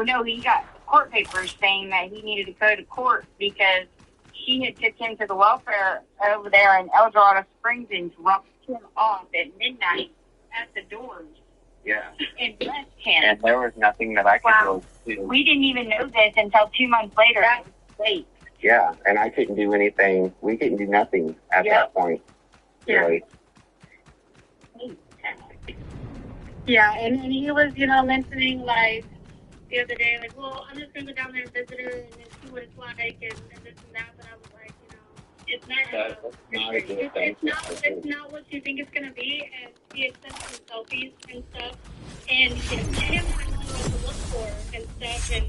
no, he got court papers saying that he needed to go to court because she had took him to the welfare over there in El Dorado Springs and dropped him off at midnight at the doors. Yeah. And left him. And there was nothing that I could do. We didn't even know this until 2 months later. That was late. Yeah, and I couldn't do anything. We couldn't do nothing at that point. Really. Yeah, and he was, mentioning, like, the other day, like, well, I'm just going to go down there and visit her and see what it's like and this and that. But I was like, it's not a good thing. It's not what you think it's going to be. And he had sent some selfies and stuff. And him not knowing what to look for and stuff. And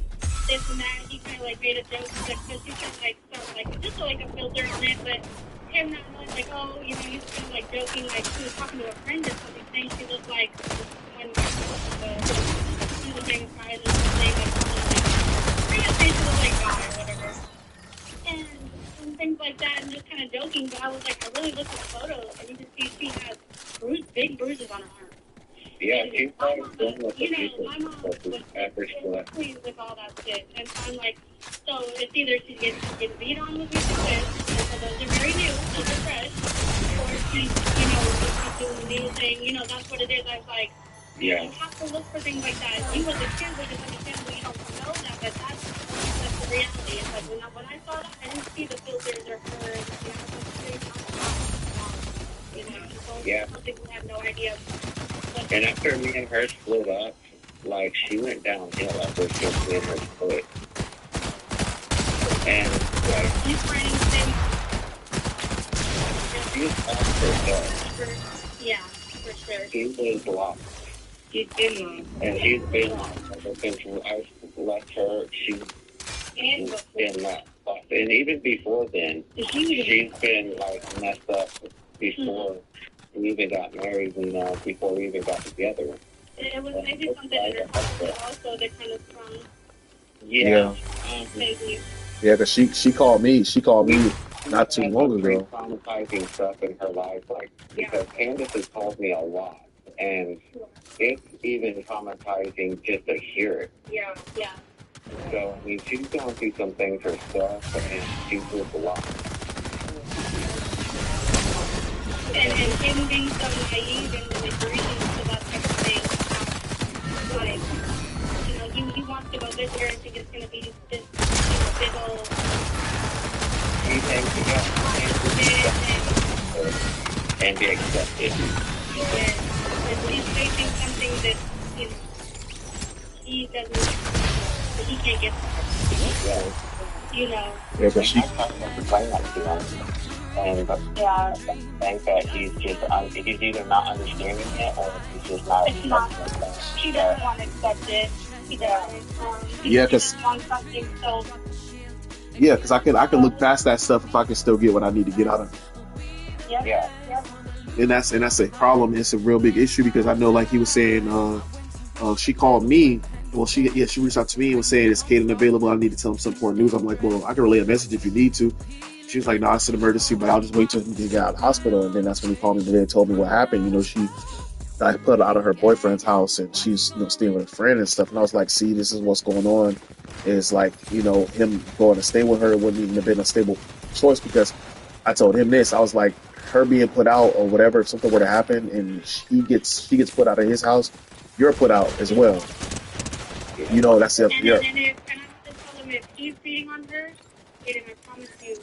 this and that. He kind of, like, made a joke because he kind of, like, started, like, just like a filter on it. But him not knowing, like, oh, he's kind of, like, joking. Like, he was talking to a friend or something, saying she looked like when he was being quiet and saying, like, bring a face to the like guy or whatever. And things like that, and just kind of joking. But I was like, I really looked at the photo, and you can see she has big bruises on her arm. Yeah, she's probably done with my mom was pleased with all that shit. And so I'm like, so it's either she's getting beat on with me for this, and so those are very new, those are fresh, or she's, just doing the new thing. That's what it is. I was like, you have to look for things like that. You as a kid would just understand, you don't know that, but that's the reality. It's like when I saw that, I didn't see the filters or her, something we have no idea. And after me and her split up, like, she went downhill after she split her foot. And, like, she's writing things. She's off herself. Yeah, for sure. She was lost. She's been lost. And she's been lost. Ever since I left her, she's been lost. And even before then, she's been, like, messed up before we even got married, before we even got together. It was maybe something in her heart also that kind of sprung. Yeah. Maybe. Yeah, because she called me. She called me not too long ago. Traumatizing stuff in her life, like, because Candace has called me a lot, and it's even traumatizing just to hear it. Yeah. So, I mean, she's going through some things herself, and she's with a lot. And him being so naive and really breathing to that type of thing, like, he wants to go visit her and think it's going to be this, big old... And be accepted. And he's facing something that, he doesn't, that he can't get through. Yeah, but she... And I think that he's either not understanding it or he's just not. It's not. She doesn't want to accept it. He doesn't. Yeah, because I can look past that stuff if I can still get what I need to get out of it. Yeah. And that's a problem. It's a real big issue because I know, like he was saying, she called me. Well, she reached out to me and was saying, "Is Caden available? I need to tell him some important news." I'm like, "Well, I can relay a message if you need to." She was like, "No, it's an emergency, but I'll just wait till he get out of the hospital." And then that's when he called me today and told me what happened. I put her out of her boyfriend's house and she's staying with a friend and stuff. And I was like, "See, this is what's going on. Is like, him going to stay with her wouldn't even have been a stable choice because I told him this. I was like, her being put out or whatever, if something were to happen and she gets put out of his house, you're put out as well. That's it. And I just tell him if he's beating on her, I promise you.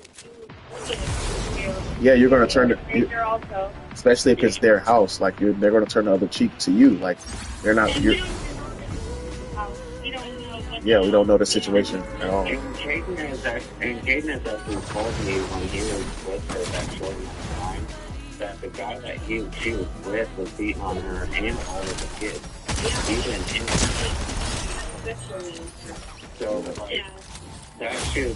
Yeah, you're gonna turn it, especially if it's their house. Like they're gonna turn the other cheek to you. Like they're not. We don't know the situation at all. And Caden has actually told me when he was with her that short amount of time that the guy that she was with was beating on her and all of the kids. Even so, like, that should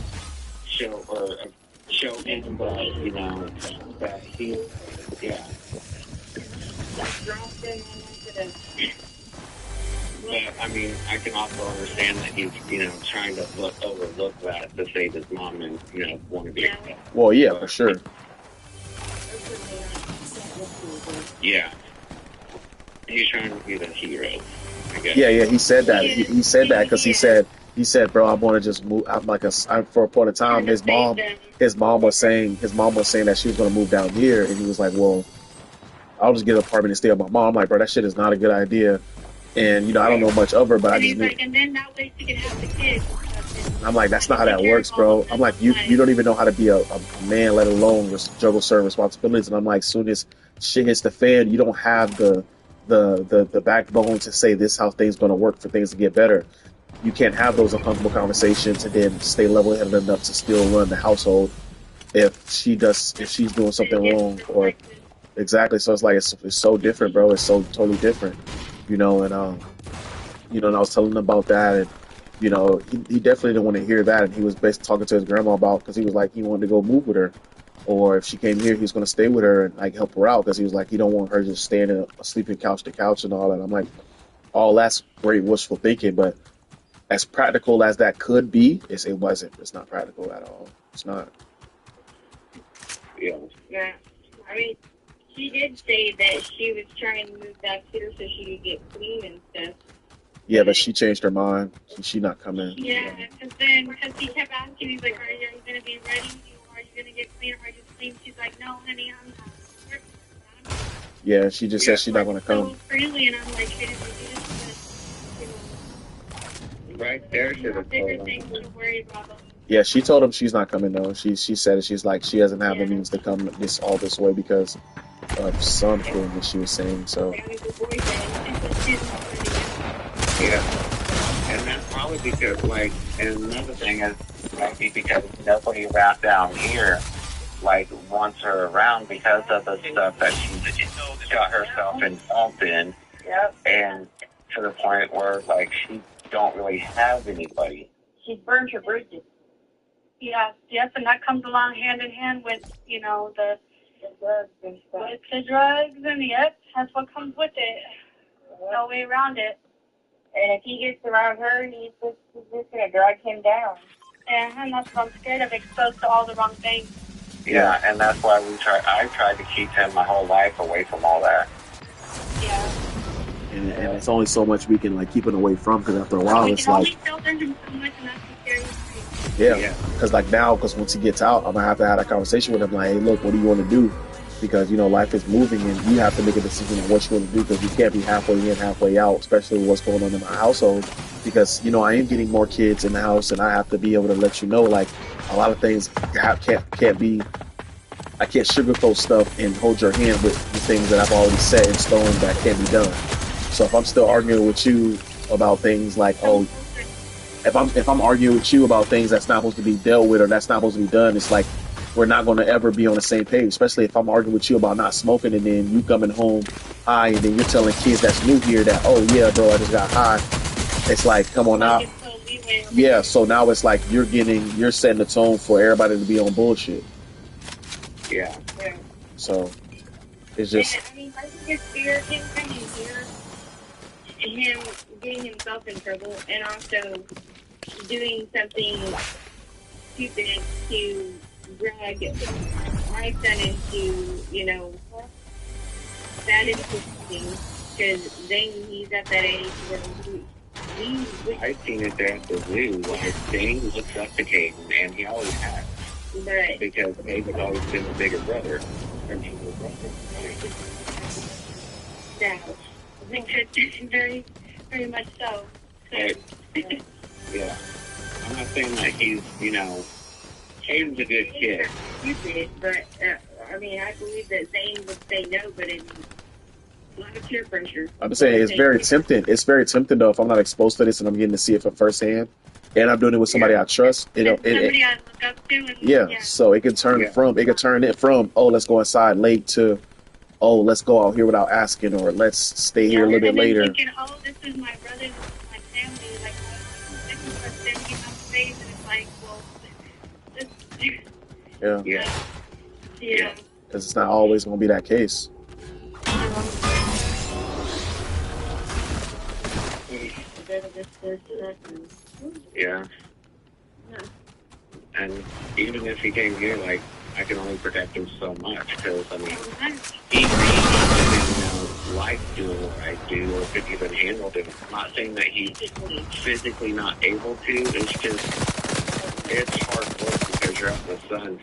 show him that, that he, But, I mean, I can also understand that he's, trying to overlook that to save his mom and, want to be accepted. Well, yeah, for sure. Yeah. He's trying to be the hero, I guess. Yeah. He said that. He said that because he said, bro, I want to just move. I'm like for a point of time. His mom was saying that she was going to move down here, and he was like, well, I'll just get an apartment and stay with my mom. I'm like, bro, that shit is not a good idea. And I don't know much of her, but I just like, and then that way she can have the kids. I'm like, that's not how that works, bro. I'm like, you don't even know how to be a man, let alone just juggle certain responsibilities. And I'm like, soon as shit hits the fan, you don't have the backbone to say this is how things going to work for things to get better. You can't have those uncomfortable conversations and then stay level-headed enough to still run the household if she's doing something wrong or exactly. So it's like it's so different, bro. It's so totally different, and and I was telling him about that, and he definitely didn't want to hear that, and he was basically talking to his grandma about because he was like he wanted to go move with her, or if she came here, he was going to stay with her and like help her out because he was like he don't want her just staying sleeping couch to couch and all that. I'm like, all that's great wishful thinking, but as practical as that could be, it wasn't. It's not practical at all. It's not. Yeah. Yeah. I mean, she did say that she was trying to move back here so she could get clean and stuff. Yeah, but she changed her mind. She not coming. Yeah, because he kept asking, he's like, are you going to be ready? Are you going to get clean? Are you clean? She's like, no, honey, I'm not. Yeah, she just said she's not going to come. So freely, and I'm like, hey, did you just, Right there should have bigger told things him. to worry about. Yeah, she told him she's not coming though. She said it. She's like she doesn't have the means to come all this way because of something that she was saying. So Yeah, and that's probably because and another thing is because nobody around down here wants her around because of the stuff that she got herself involved in. Yep. And to the point where she don't really have anybody. She burned her bridges. Yes, and that comes along hand in hand with, the drugs and stuff. With the drugs, and yep, that's what comes with it. No way around it. And if he gets around her, he's just going to drag him down. And that's what I'm scared of, exposed to all the wrong things. Yeah, and that's why I tried to keep him my whole life away from all that. Yeah. And it's only so much we can keep it away from because after a while it's like we can only filter him so much, and that's the scary thing. yeah, because once he gets out, I'm gonna have to have a conversation with him like, hey, look, what do you want to do? Because life is moving and you have to make a decision on what you want to do because you can't be halfway in, halfway out, especially with what's going on in my household. Because I am getting more kids in the house, and I have to be able to let you know a lot of things can't be. I can't sugarcoat stuff and hold your hand with the things that I've already set in stone that can't be done. So if I'm still arguing with you about things if I'm arguing with you about things that's not supposed to be dealt with or that's not supposed to be done, it's like we're not going to ever be on the same page. Especially if I'm arguing with you about not smoking, and then you coming home high, and then you're telling kids that's new here that, oh yeah, bro, I just got high. It's like, come on now. Yeah, so now it's like you're setting the tone for everybody to be on bullshit. Yeah. So it's just. I mean, I think it's fear of him coming here, him getting himself in trouble, and also doing something stupid to drag my son into, that is thing, because then he's at that age where I've seen it there at the zoo. Dane looks up to Caden, and he always has. Right. Because Caden's always been the bigger brother. Yeah, very, very much so. Right. Yeah. I'm not saying that he's, Caden's a good kid. Stupid, but I believe that Zane would say no, but it's a lot of peer pressure. I'm saying it's very tempting. It's very tempting though if I'm not exposed to this and I'm getting to see it for firsthand, and I'm doing it with somebody I trust. Somebody I look up to. And, yeah. So it can turn it from oh, let's go inside late to oh, let's go out here without asking, or let's stay here a little bit later. Thinking, oh, this is my brother, this is my family. Like, this is what them getting on stage, and it's like, well, this. Yeah. Because it's not always going to be that case. Yeah. And even if he came here, I can only protect him so much because, he like doing what I do or could even handle it. I'm not saying that he's physically not able to. It's just, it's hard work because you're out in the sun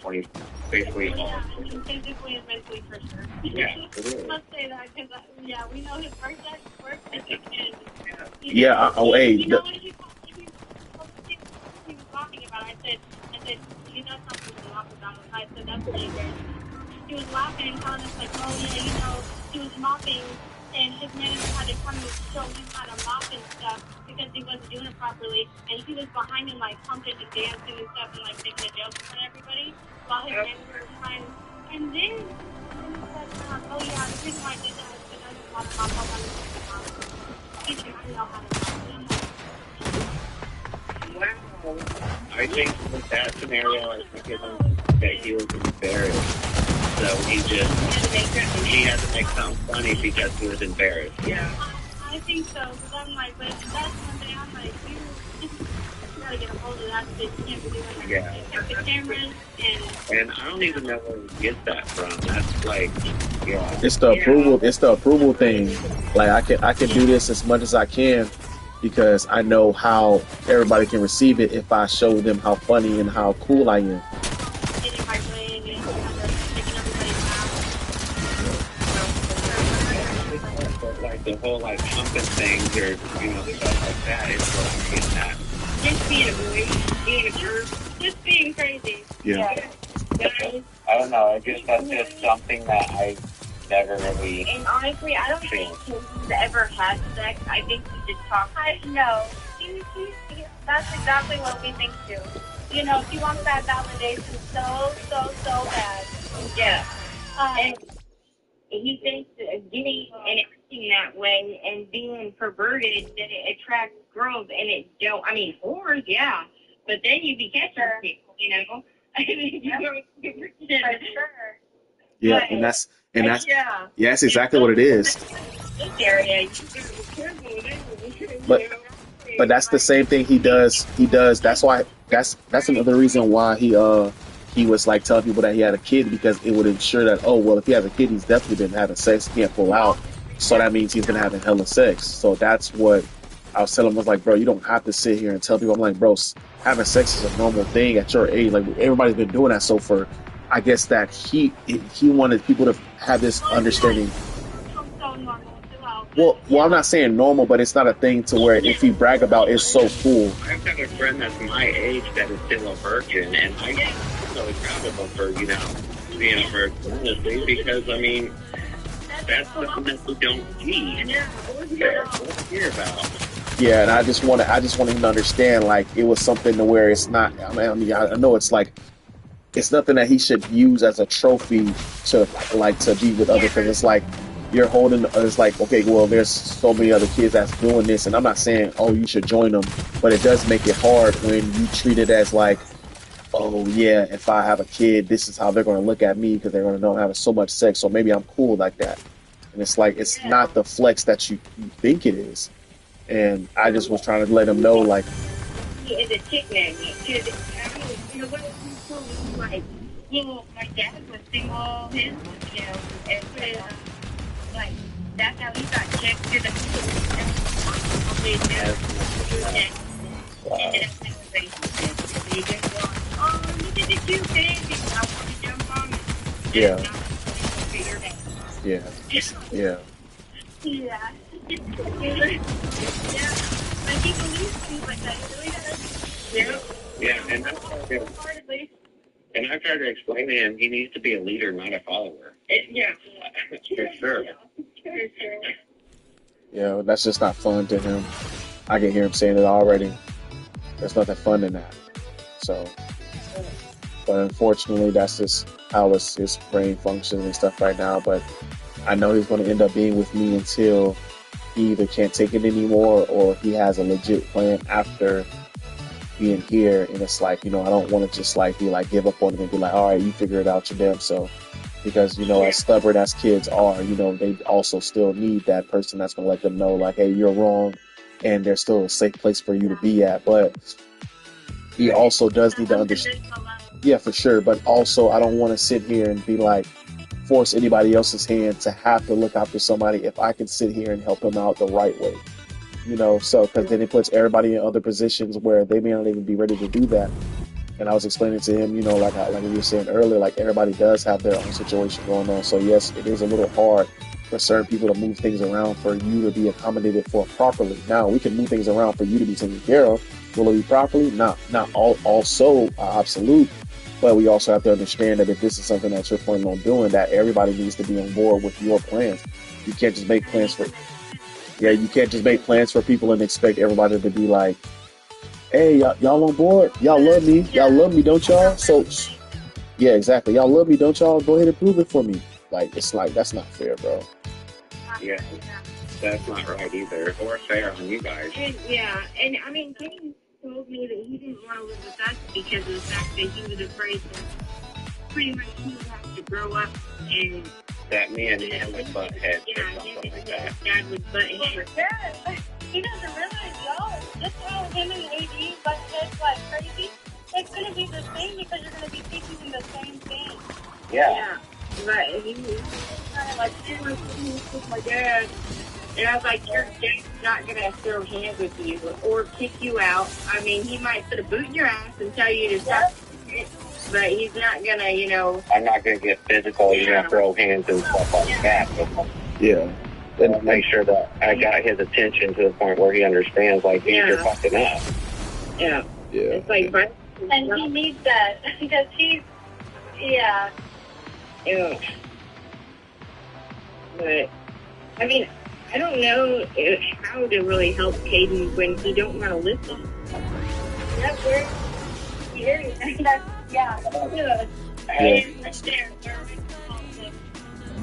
basically all. Physically and mentally for sure. Yeah, it is. Let's say that because we know his work ethic and Yeah. Hey. He was laughing about it. I said, you know something to laugh about. I said that's really good. He was laughing and telling us like, oh yeah, he was mopping and his manager had to come and show him how to mop and stuff because he wasn't doing it properly, and he was behind him like pumping and dancing and stuff and like making a joke in front of everybody while his manager was trying. And then he said, oh yeah, the reason why I did that is because I didn't want to mop up on the mop. He didn't know how to mop. Wow. I think with that scenario, I think that he was embarrassed. So he had to make something funny because he was embarrassed. Yeah. I think so, because I'm like, but that's one day I'm like, you gotta get a hold of that shit. You can't be doing that. Yeah. The cameras and I don't even know where he gets that from. That's like, yeah. It's the approval. It's the approval thing. Like I can do this as much as I can because I know how everybody can receive it if I show them how funny and how cool I am. Like the whole like pumping things or stuff like that is what I'm getting at. Just being a boy, being a jerk, just being crazy. Yeah. I don't know. I guess that's just something that I never really. And honestly, I don't think he's ever had sex. I think he just talks. No, that's exactly what we think too. He wants that validation so bad. Yeah. And he thinks getting and acting that way and being perverted that it attracts girls, and it don't. I mean, whores, yeah, but then you be catching people, I mean, for sure. Yeah, and that's that's exactly what it is. This area, But that's the same thing he does. That's why. That's another reason why he was like telling people that he had a kid, because it would ensure that, oh well, if he has a kid, he's definitely been having sex. He can't pull out, so that means he's been having hella sex. So that's what I was telling him. I was like, bro, you don't have to sit here and tell people. I'm like, bro, having sex is a normal thing at your age. Like everybody's been doing that. So for, I guess that he wanted people to have this understanding. Well, I'm not saying normal, but it's not a thing to where if you brag about it's so cool. I've got a friend that's my age that is still a virgin, and I get really proud of him for, being a virgin, honestly, because, I mean, that's something that we don't see. Hear about. Yeah, and I just want him to understand, like, it was something to where it's not, I know it's like, it's nothing that he should use as a trophy to be with other things. It's like, you're holding, it's like, okay, well, there's so many other kids that's doing this, and I'm not saying, oh, you should join them, but it does make it hard when you treat it as like, oh yeah, if I have a kid, this is how they're going to look at me because they're going to know I'm having so much sex, so maybe I'm cool like that. And it's like, it's not the flex that you think it is. And I just was trying to let him know, like, he is a chick magnet. What is he cool? Like, my dad was single, and like, that's how he got checked to the Yeah. Like, he believes things like that. He really does. Yeah, and I've tried to explain to him he needs to be a leader, not a follower. For sure. Yeah, that's just not fun to him. I can hear him saying it already. There's nothing fun in that. So, but unfortunately, that's just how his brain functions and stuff right now. But I know he's going to end up being with me until he either can't take it anymore or he has a legit plan after being here. And it's like, I don't want to just like be like, give up on him and be like, all right, you figure it out your damn self. Because, as stubborn as kids are, they also still need that person that's going to let them know, like, hey, you're wrong, and there's still a safe place for you to be at. But he also does need to understand. Yeah, for sure. But also, I don't want to sit here and be like, force anybody else's hand to have to look after somebody if I can sit here and help him out the right way. So because then it puts everybody in other positions where they may not even be ready to do that. And I was explaining to him, like we were saying earlier, like everybody does have their own situation going on. So yes, it is a little hard for certain people to move things around for you to be accommodated for properly. Now we can move things around for you to be taken care of. Will it be properly? Not also absolute, but we also have to understand that if this is something that you're planning on doing, that everybody needs to be on board with your plans. You can't just make plans for people and expect everybody to be like, hey, y'all on board? Y'all love me? Y'all love me, don't y'all? So, yeah, exactly. Y'all love me, don't y'all? Go ahead and prove it for me. Like, it's like, that's not fair, bro. Yeah, that's not right either. Or fair on you guys. And I mean, Kenny told me that he didn't want to live with us because of the fact that he was afraid that pretty much he would have to grow up and... That me and him would butt heads or something like that. Dad would butt heads. He doesn't realize, y'all, just how him and AD butt heads like crazy, it's going to be the same because you're going to be thinking the same thing. Yeah. Right. He was kind of like, with my dad. And I was like, your dad's not going to throw hands with you or kick you out. I mean, he might put a boot in your ass and tell you to stop it, but he's not going to, I'm not going to get physical, throw hands and stuff like that. But Yeah. and make sure that I got his attention to the point where he understands, like, you're fucking up. Yeah. It's like, and he needs that because he's, Yeah. But, I mean, I don't know how to really help Caden when he don't want to listen. That's weird.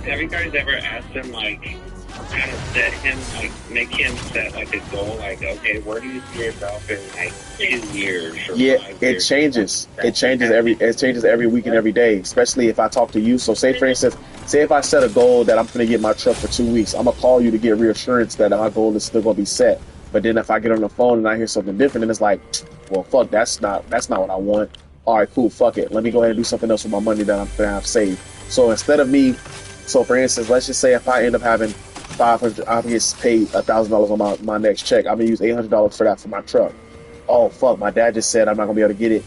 Have you guys ever asked him, like, kind of set him, like, make him set, like, a goal, like, okay, where do you see yourself in, like, 2 years or 5 years? It changes. It changes every week and every day, especially if I talk to you. So say, for instance, if I set a goal that I'm going to get my truck for 2 weeks, I'm going to call you to get reassurance that my goal is still going to be set. But then if I get on the phone and I hear something different, then it's like, well, fuck, that's not what I want. All right, cool, fuck it. Let me go ahead and do something else with my money that I'm going to have saved. So instead of for instance, let's just say if I end up having $500, I get paid $1,000 on my next check. I'm going to use $800 for that for my truck. Oh, fuck, my dad just said I'm not going to be able to get it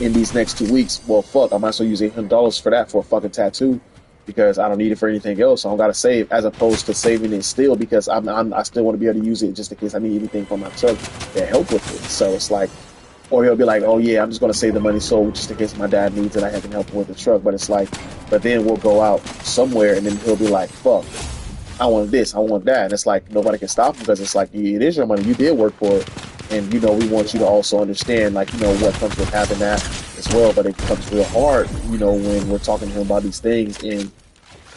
in these next 2 weeks. Well, fuck, I might as well use $800 for that for a fucking tattoo because I don't need it for anything else. So I don't got to save, as opposed to saving it still because I still want to be able to use it just in case I need anything for my truck to help with it. So it's like, or he'll be like, oh yeah, I'm just going to save the money so just in case my dad needs it, I can help him with the truck. But it's like, but then we'll go out somewhere and then he'll be like, fuck, I want this, I want that. And it's like, nobody can stop him because it's like, it is your money. You did work for it. And, we want you to also understand, like, what comes with having that as well. But it becomes real hard, when we're talking to him about these things and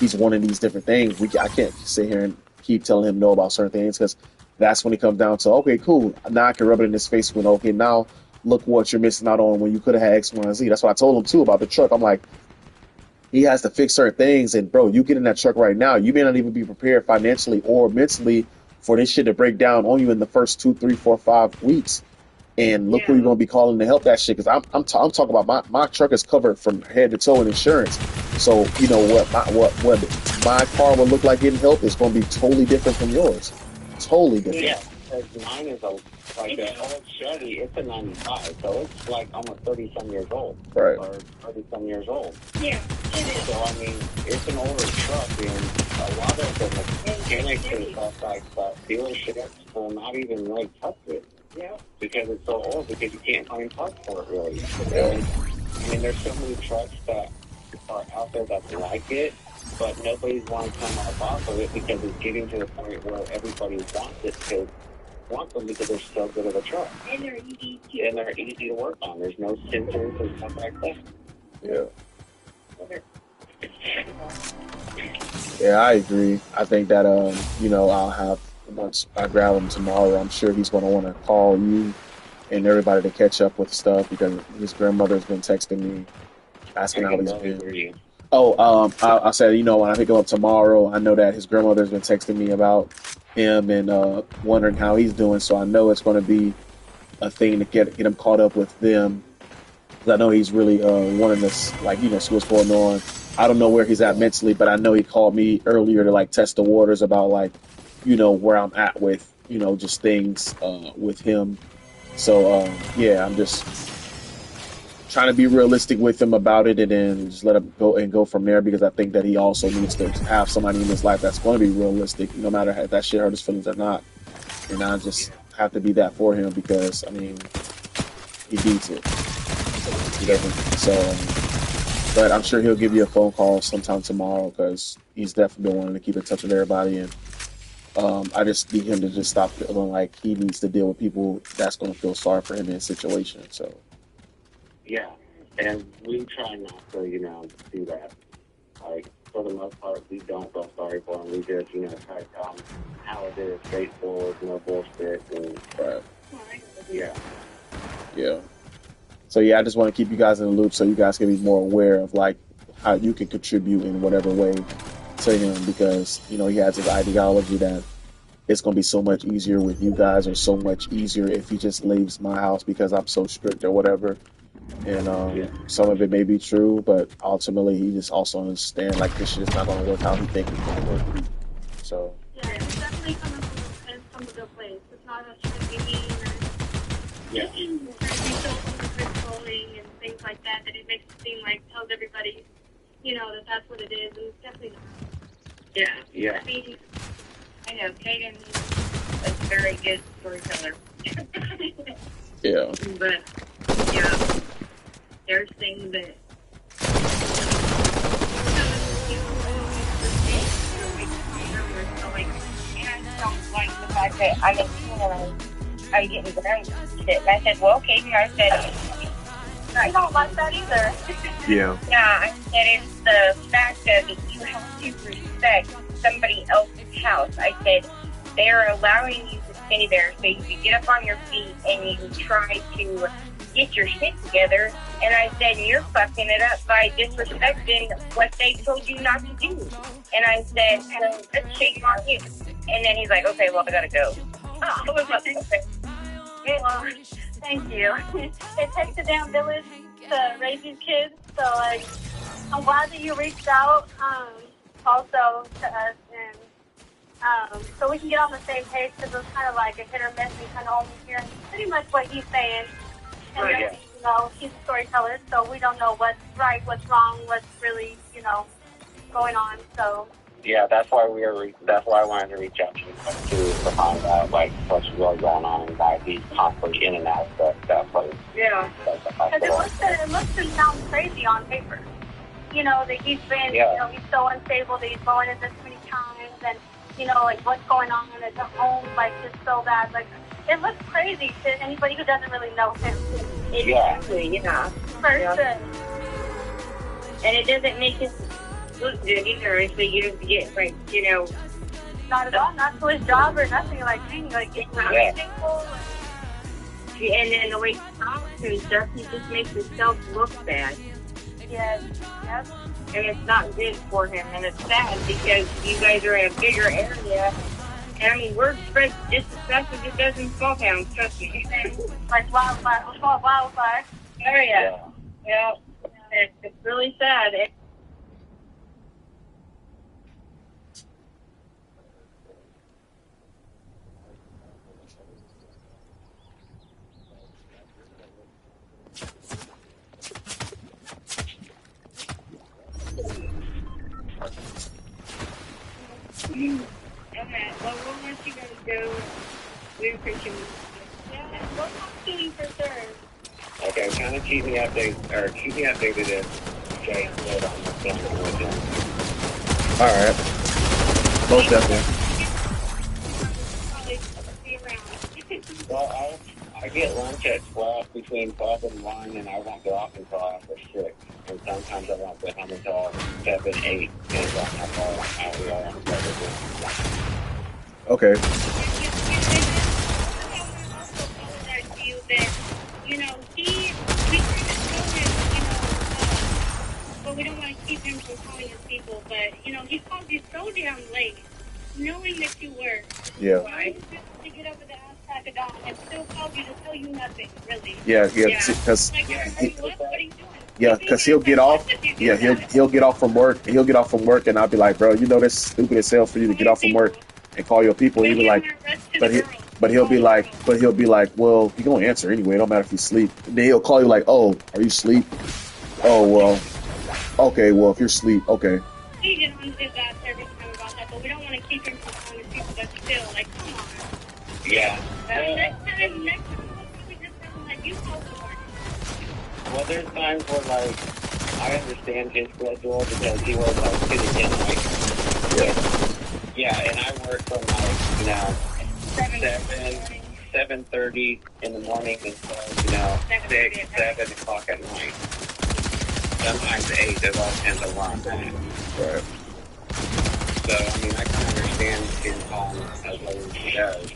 he's wanting these different things. I can't sit here and keep telling him no about certain things because that's when it comes down to, okay, cool. Now I can rub it in his face when, okay, now look what you're missing out on when you could have had X, Y, and Z. That's what I told him, too, about the truck. I'm like, he has to fix certain things. And, bro, you get in that truck right now, you may not even be prepared financially or mentally for this shit to break down on you in the first 2, 3, 4, 5 weeks. And look who you're going to be calling to help that shit. Because I'm talking about my truck is covered from head to toe in insurance. So, what my car will look like getting help is going to be totally different from yours. Totally different. Yeah, because mine is like an old Chevy. It's a 95, so it's like almost 30-some years old. Right. Or 30-some years old. Yeah, it is. So, I mean, it's an older truck, and a lot of the mechanics and stuff like that, dealerships will not even really touch it. Yeah. Because it's so old, because you can't find parts for it, really. Yeah. I mean, there's so many trucks that are out there that like it, but nobody's want to come off of it because it's getting to the point where everybody wants them because they're so good of a truck. And they're easy to work on. There's no sensors and stuff like that. Yeah. Yeah, I agree. I think that I'll have, once I grab him tomorrow, I'm sure he's going to want to call you and everybody to catch up with stuff because his grandmother's been texting me asking how he's been. I said, when I pick him up tomorrow, I know that his grandmother's been texting me about him and wondering how he's doing. So I know it's going to be a thing to get him caught up with them. Because I know he's really wanting to, see what's going on I don't know where he's at mentally, but I know he called me earlier to like test the waters about like, where I'm at with, just things with him. So yeah, I'm just trying to be realistic with him about it, and then just let him go from there, because I think that he also needs to have somebody in his life that's going to be realistic, no matter if that shit hurt his feelings or not. And I just have to be that for him, because I mean, he needs it. He doesn't. So, but I'm sure he'll give you a phone call sometime tomorrow, because he's definitely been wanting to keep in touch with everybody. And I just need him to just stop feeling like he needs to deal with people that's going to feel sorry for him in a situation. So. Yeah, and we try not to, do that. Like, for the most part, we don't feel sorry for him. We just, try to tell him how it is, straightforward, no bullshit, and, yeah. Yeah. So, yeah, I just want to keep you guys in the loop so you guys can be more aware of, like, how you can contribute in whatever way to him, because, he has his ideology that it's going to be so much easier with you guys, or so much easier if he just leaves my house because I'm so strict or whatever. And some of it may be true, but ultimately he just also understands like this shit is not going to work how he thinks it's going to work. So yeah, it's definitely coming from a good place. It's not us trying to be mean or trying to be so controlling and things like that. That it makes it seem like tells everybody, that that's what it is, and it's definitely not. Yeah. I know Kaden is a very good storyteller. yeah. But yeah. There's things that and I just don't like the fact that I'm in school and I getting grounded and shit. And I said, well, Katie, I said, I don't like that either. Yeah. Yeah, I said it's the fact that you have to respect somebody else's house. I said, they're allowing you to stay there so you can get up on your feet and you try to get your shit together. And I said, you're fucking it up by disrespecting what they told you not to do. And I said, let's shame on you. And then he's like, okay, well, I gotta go. I was like, okay. Well, thank you. It takes a damn village to raise these kids. So, like, I'm glad that you reached out also to us, and so we can get on the same page, because it's kind of like a hit or miss, and kind of only hearing pretty much what he's saying. And then, he's a storyteller, so we don't know what's right, what's wrong, what's really, going on. So yeah, that's why I wanted to reach out to you to find out like what's really going on and why he's constantly in and out of that place. yeah, because it looks and sounds crazy on paper. That he's been, he's so unstable, that he's going in this many times, and like what's going on at the home, like just so bad, like. It looks crazy to anybody who doesn't really know him. Exactly, For sure. And it doesn't make it look good either if you just get, like, Not at all, not to his job or nothing. Like, dang, like, it's not stable. And then the way he talks and stuff, he just makes himself look bad. Yes, yep. And it's not good for him, and it's sad because you guys are in a bigger area. And I mean, word spreads just as fast as it does in small towns, trust me. Like wildfire. Oh, yeah. Yeah. It's really sad. Okay, well, we'll let you guys go. We appreciate it. Yeah, we'll talk to you for sure. Okay, kind of keep me updated if Jay said on the film with him. All right. Most definitely. Well, I get lunch at 12, between 12 and 1, and I won't go off until after 6. And sometimes I won't get home until 7, 8, depends on how far we are on the road. Okay. But we don't want to keep him from calling his people. But, he called you so damn late, knowing that you were. Yeah. Why did you have to get up with the ass crack of dawn and still call you to tell you nothing, really. Yeah, because Like, are you up? What are you doing? yeah, because he'll get off. Yeah, he'll get off from work. He'll get off from work, and I'll be like, bro, you know that's stupid as hell for you to get off from work and call your people. He'll be like, but he'll be like, well, he gonna answer anyway. It don't matter if he's asleep. Then he'll call you like, oh, are you asleep? Oh well, okay. Well, if you're asleep, okay. He just did that every time about that, but we don't want to keep him from calling people, but still, like, come on. Yeah. Next time, we just have to let you call the morning. Well, there's times where, like, I understand his schedule because he works, like, sitting in, like, yeah, and I work from, like, 7:30 in the morning until, 6, 7 o'clock at night. Sometimes 8, it all depends on where I'm at. Right. So, I mean, I can understand him calling as late as he does.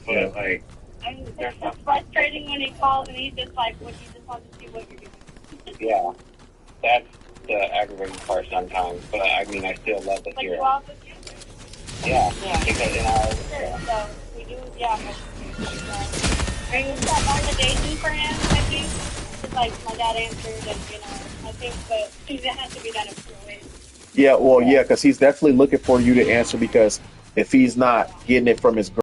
But, like... It's just frustrating when he calls and he's just like, well, he just wants to see what you're doing. Yeah. That's the aggravating part sometimes. But, I mean, I still love to hear it. Yeah. Because, So, we do, yeah. Are you on the dating for him, I think? It's like my dad answered, and, I think, but it has to be that important. Yeah, well, yeah, because he's definitely looking for you to answer because if he's not getting it from his